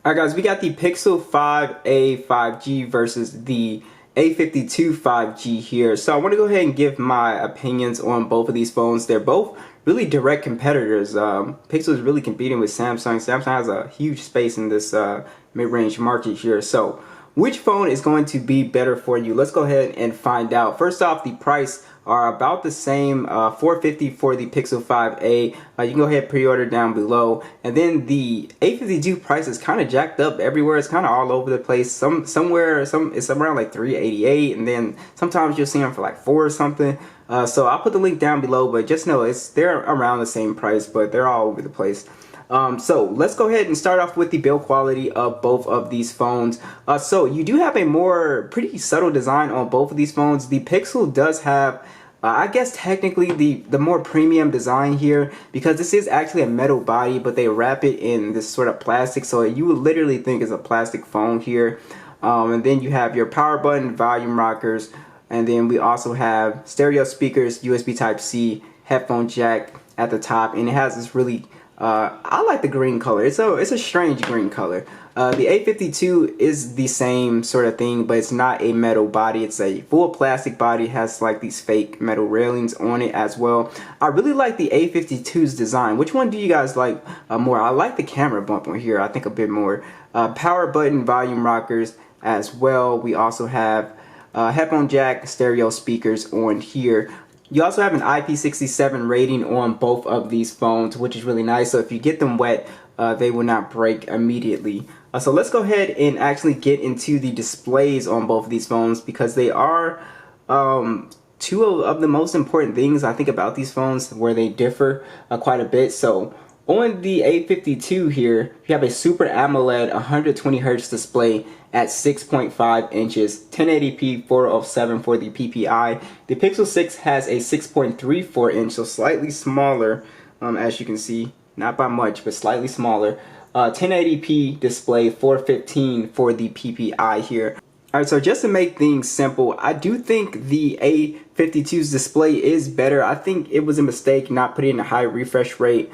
Alright guys, we got the Pixel 5a 5G versus the A52 5G here. So I want to go ahead and give my opinions on both of these phones. They're both really direct competitors. Pixel is really competing with Samsung. Samsung has a huge space in this mid-range market here. So which phone is going to be better for you? Let's go ahead and find out. First off, the price are about the same, $450 for the Pixel 5a. You can go ahead and pre-order down below. And then the A52 price is kind of jacked up everywhere. It's kind of all over the place. Somewhere it's around like $388, and then sometimes you'll see them for like $4 or something. So I'll put the link down below, but just know they're around the same price, but they're all over the place. So let's go ahead and start off with the build quality of both of these phones. So you do have a pretty subtle design on both of these phones. The Pixel does have, I guess technically the more premium design here, because this is actually a metal body, but they wrap it in this sort of plastic, so you would literally think it's a plastic phone here. And then you have your power button, volume rockers, and then we also have stereo speakers, USB Type-C, headphone jack at the top, and it has this really I like the green color. It's a strange green color. The A52 is the same sort of thing, but it's not a metal body. It's a full plastic body. It has like these fake metal railings on it as well. I really like the A52's design. Which one do you guys like more? I like the camera bump on here, I think, a bit more. Power button, volume rockers as well. We also have headphone jack, stereo speakers on here. You also have an IP67 rating on both of these phones, which is really nice. So if you get them wet, they will not break immediately. So let's go ahead and actually get into the displays on both of these phones, because they are two of the most important things I think about these phones, where they differ quite a bit. So on the A52 here, you have a Super AMOLED 120Hz display at 6.5 inches, 1080p 407 for the PPI. The Pixel 6 has a 6.34 inch, so slightly smaller, as you can see, not by much, but slightly smaller. 1080p display, 415 for the PPI here. Alright, so just to make things simple, I do think the A52's display is better. I think it was a mistake not putting a high refresh rate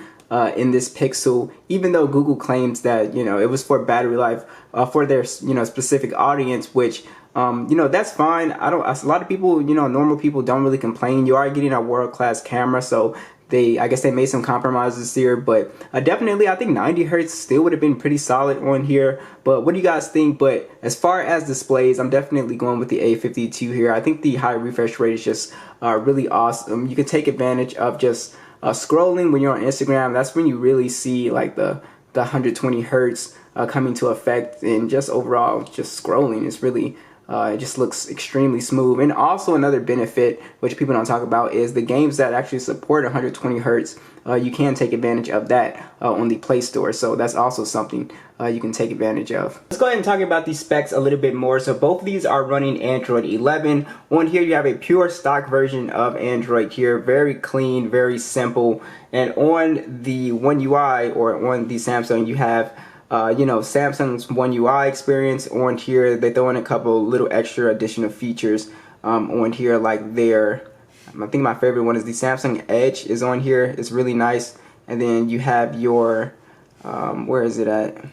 in this Pixel, even though Google claims that, you know, it was for battery life for their, you know, specific audience, which you know, that's fine. A lot of people, you know, normal people don't really complain. You are getting a world-class camera, so I guess they made some compromises here, but definitely I think 90 Hz still would have been pretty solid on here. But what do you guys think? But as far as displays, I'm definitely going with the A52 here. I think the high refresh rate is just really awesome. You can take advantage of just scrolling when you're on Instagram. That's when you really see like the 120 Hertz coming to effect, and just overall just scrolling is really it just looks extremely smooth. And also another benefit which people don't talk about is the games that actually support 120 Hertz. You can take advantage of that on the Play Store, so that's also something you can take advantage of. Let's go ahead and talk about these specs a little bit more. So both of these are running Android 11. On here you have a pure stock version of Android here, very clean, very simple. And on the One UI, or on the Samsung, you have you know, Samsung's One UI experience on here. They throw in a couple little extra additional features on here, like I think my favorite one is the Samsung Edge is on here. It's really nice. And then you have your where is it at?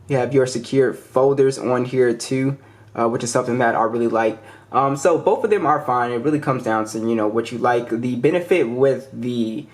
You have your secure folders on here too, which is something that I really like. So both of them are fine. It really comes down to, you know, what you like. The benefit with the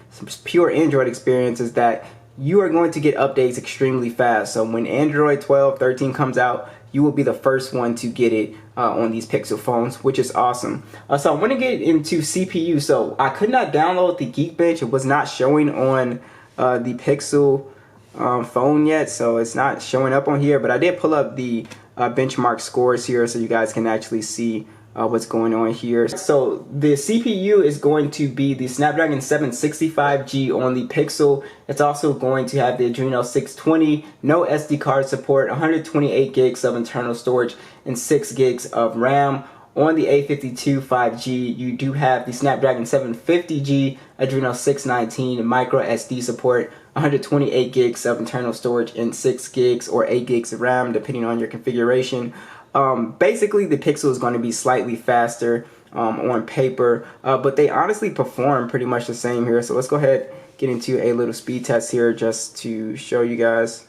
pure Android experience is that you are going to get updates extremely fast. So when Android 12, 13 comes out, you will be the first one to get it on these Pixel phones, which is awesome. So I want to get into CPU. So I could not download the Geekbench. It was not showing on the Pixel phone yet, so it's not showing up on here. But I did pull up the benchmark scores here, so you guys can actually see what's going on here. So the CPU is going to be the Snapdragon 765G on the Pixel. It's also going to have the Adreno 620, no SD card support, 128 gigs of internal storage, and 6 gigs of RAM. On the A52 5G, you do have the Snapdragon 750G, Adreno 619, micro SD support, 128 gigs of internal storage, and 6 gigs or 8 gigs of RAM, depending on your configuration. Basically, the Pixel is going to be slightly faster on paper, but they honestly perform pretty much the same here. So let's go ahead, get into a little speed test here just to show you guys.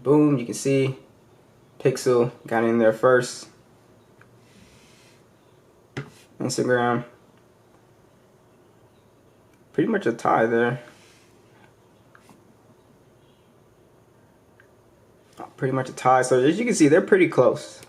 boom, you can see Pixel got in there first. Instagram, pretty much a tie there. Pretty much a tie. So as you can see, they're pretty close.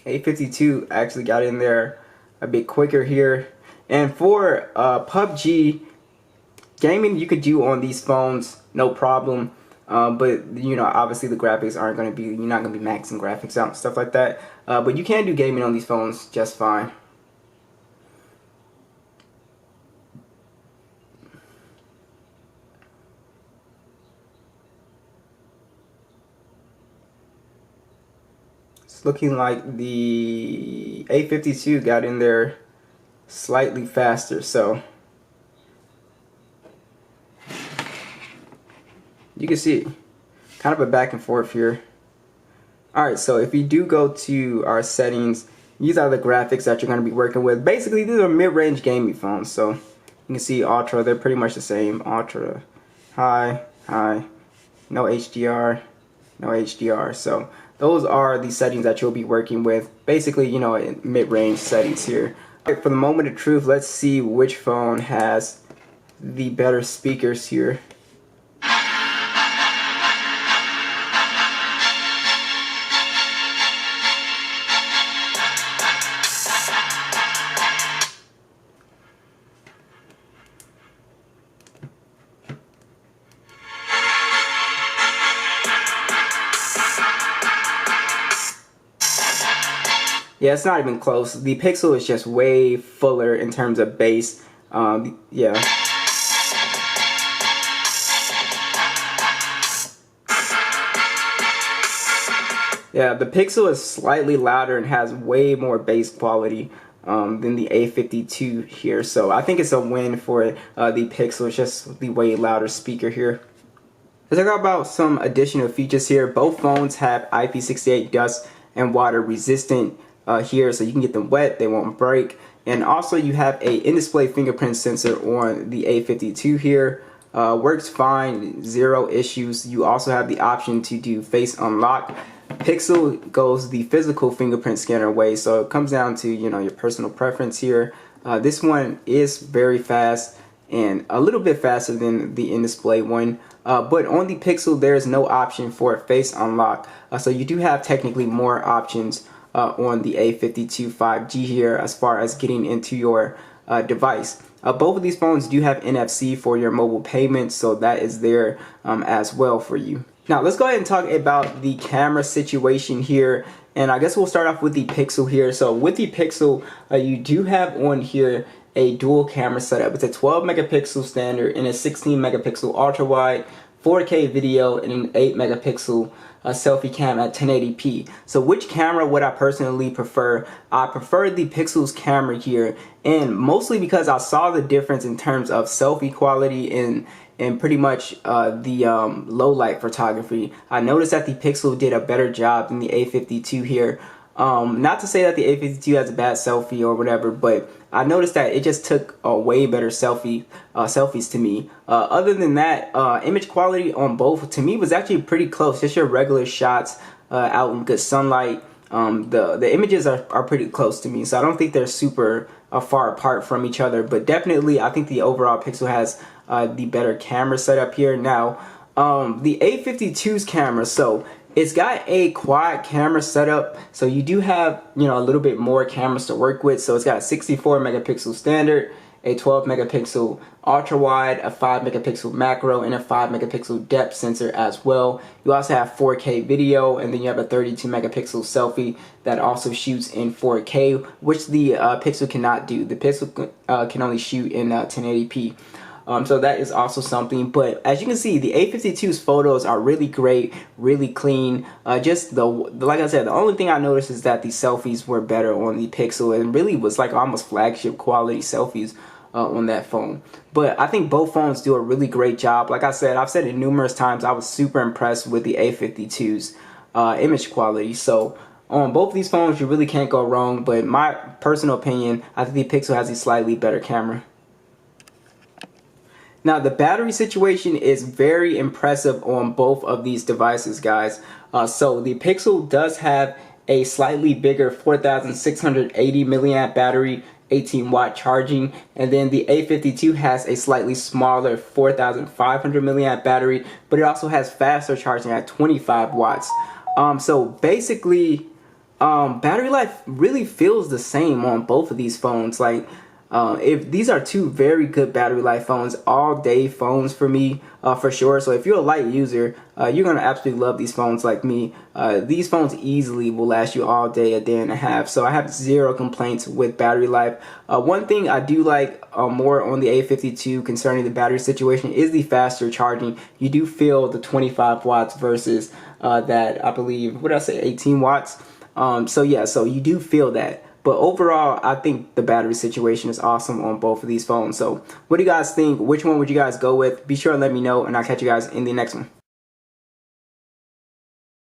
A52 actually got in there a bit quicker here. And for PUBG gaming, you could do on these phones, no problem. But you know, obviously the graphics aren't going to be, you're not going to be maxing graphics out and stuff like that. But you can do gaming on these phones just fine. It's looking like the A52 got in there slightly faster, so you can see kind of a back and forth here. Alright, so if you do go to our settings, these are the graphics that you're going to be working with. Basically, these are mid-range gaming phones, so you can see Ultra, they're pretty much the same. Ultra, high, high, no HDR, no HDR. So those are the settings that you'll be working with. Basically, you know, in mid-range settings here. Alright, for the moment of truth, let's see which phone has the better speakers here. Yeah, it's not even close. The Pixel is just way fuller in terms of bass. Yeah. Yeah, the Pixel is slightly louder and has way more bass quality than the A52 here. So I think it's a win for the Pixel. It's just the way louder speaker here. Let's talk about some additional features here. Both phones have IP68 dust and water resistant here, so you can get them wet, they won't break. And also you have a in-display fingerprint sensor on the A52 here. Works fine, zero issues. You also have the option to do face unlock. Pixel goes the physical fingerprint scanner way, so it comes down to, you know, your personal preference here. This one is very fast and a little bit faster than the in-display one. But on the Pixel, there's no option for face unlock. So you do have technically more options on the A52 5G here as far as getting into your device. Both of these phones do have NFC for your mobile payments, so that is there as well for you. Now let's go ahead and talk about the camera situation here, and I guess we'll start off with the Pixel here. So with the Pixel, you do have on here a dual camera setup. It's a 12 megapixel standard and a 16 megapixel ultra wide, 4K video, and an 8 megapixel selfie cam at 1080p. So which camera would I personally prefer? I prefer the Pixel's camera here, and mostly because I saw the difference in terms of selfie quality and pretty much the low light photography. I noticed that the Pixel did a better job than the A52 here. Not to say that the A52 has a bad selfie or whatever, but I noticed that it just took a way better selfies to me. Other than that, image quality on both to me was actually pretty close. Just your regular shots out in good sunlight. The images are pretty close to me, so I don't think they're super far apart from each other. But definitely, I think the overall Pixel has the better camera setup here. Now, the A52's camera, so it's got a quad camera setup, so you do have, you know, a little bit more cameras to work with. So it's got a 64 megapixel standard, a 12 megapixel ultra wide, a 5 megapixel macro, and a 5 megapixel depth sensor as well. You also have 4K video, and then you have a 32 megapixel selfie that also shoots in 4K, which the Pixel cannot do. The Pixel can only shoot in 1080p. So that is also something. But as you can see, the A52's photos are really great, really clean. Just like I said, the only thing I noticed is that the selfies were better on the Pixel, and really was like almost flagship quality selfies on that phone. But I think both phones do a really great job. Like I said, I've said it numerous times, I was super impressed with the A52's image quality. So on both of these phones, you really can't go wrong. But my personal opinion, I think the Pixel has a slightly better camera. Now, the battery situation is very impressive on both of these devices, guys. So the Pixel does have a slightly bigger 4,680 milliamp battery, 18 watt charging, and then the A52 has a slightly smaller 4,500 milliamp battery, but it also has faster charging at 25 watts. So basically, battery life really feels the same on both of these phones. Like, if these are two very good battery life phones, all day phones for me, for sure. So if you're a light user, you're gonna absolutely love these phones like me. These phones easily will last you all day, a day and a half. So I have zero complaints with battery life. One thing I do like more on the A52 concerning the battery situation is the faster charging. You do feel the 25 watts versus that, I believe, what did I say, 18 watts. So yeah, so you do feel that. But overall, I think the battery situation is awesome on both of these phones. So what do you guys think? Which one would you guys go with? Be sure to let me know, and I'll catch you guys in the next one.